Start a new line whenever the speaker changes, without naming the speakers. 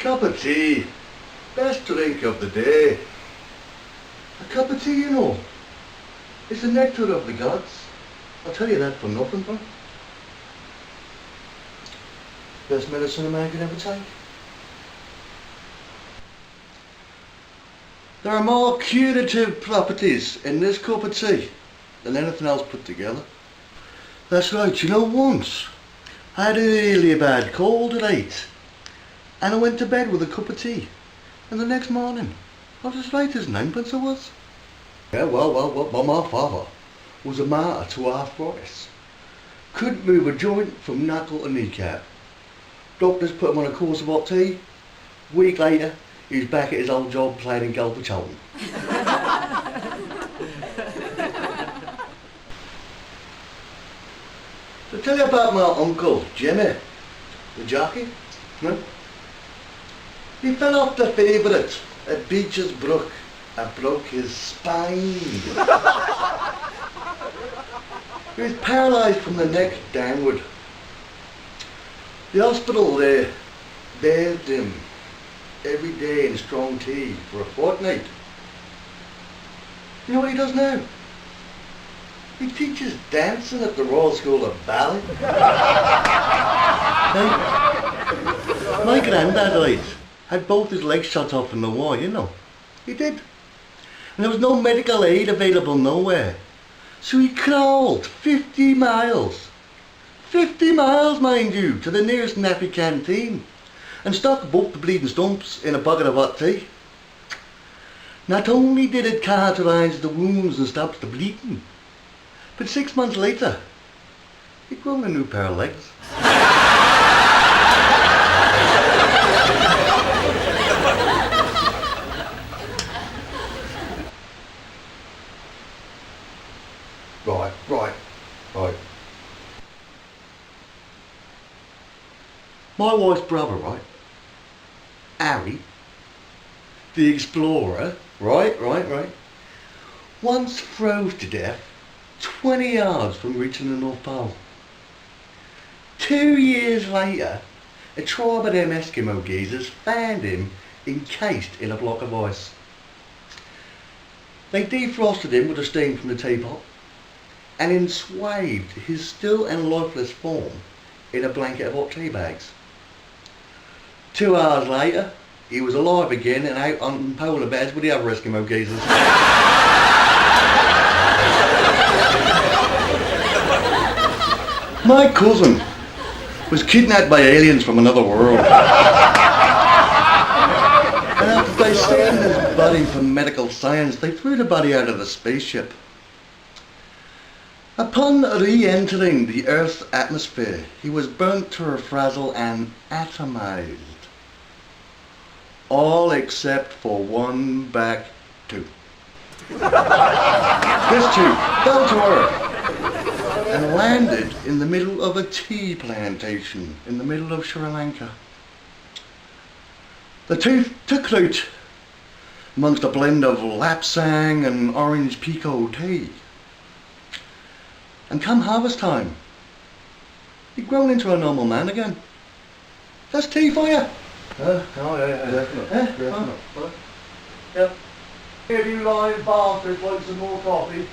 cup of tea. Best drink of the day. A cup of tea, you know. It's the nectar of the gods. I'll tell you that for nothing, bro. Best medicine a man can ever take. There are more curative properties in this cup of tea than anything else put together. That's right, you know, once I had a really bad cold at 8 and I went to bed with a cup of tea, and the next morning I was as light as ninepence I was. Yeah, well, my father was a martyr to arthritis. Couldn't move a joint from knuckle to kneecap. Doctors put him on a course of hot tea. Week later, he was back at his old job playing in golf with Cheltenham. To tell you about my uncle, Jimmy, the jockey, no? He fell off the favourite at Beecher's Brook and broke his spine. He was paralysed from the neck downward. The hospital there bathed him every day in strong tea for a fortnight. You know what he does now? He teaches dancing at the Royal School of Ballet. Now, my granddad had both his legs shot off in the war, you know. He did. And there was no medical aid available nowhere. So he crawled 50 miles. 50 miles, mind you, to the nearest nappy canteen and stuck both the bleeding stumps in a bucket of hot tea. Not only did it cauterise the wounds and stop the bleeding, but 6 months later, he'd grown a new pair of legs. Right. My wife's brother, right? Harry, the explorer, right, once froze to death 20 yards from reaching the North Pole. 2 years later, a tribe of them Eskimo geezers found him encased in a block of ice. They defrosted him with a steam from the teapot and enswathed his still and lifeless form in a blanket of hot tea bags. 2 hours later, he was alive again and out on polar bears with the other Eskimo geezers. My cousin was kidnapped by aliens from another world. And after they scanned his body for medical science, they threw the body out of the spaceship. Upon re-entering the Earth's atmosphere, he was burnt to a frazzle and atomized. All except for one back tooth. This tooth fell to Earth and landed in the middle of a tea plantation in the middle of Sri Lanka. The tooth took root amongst a blend of lapsang and orange pekoe tea. And come harvest time, he'd grown into a normal man again. That's tea for you. Yeah. Yep. If you lying bastards like some more coffee.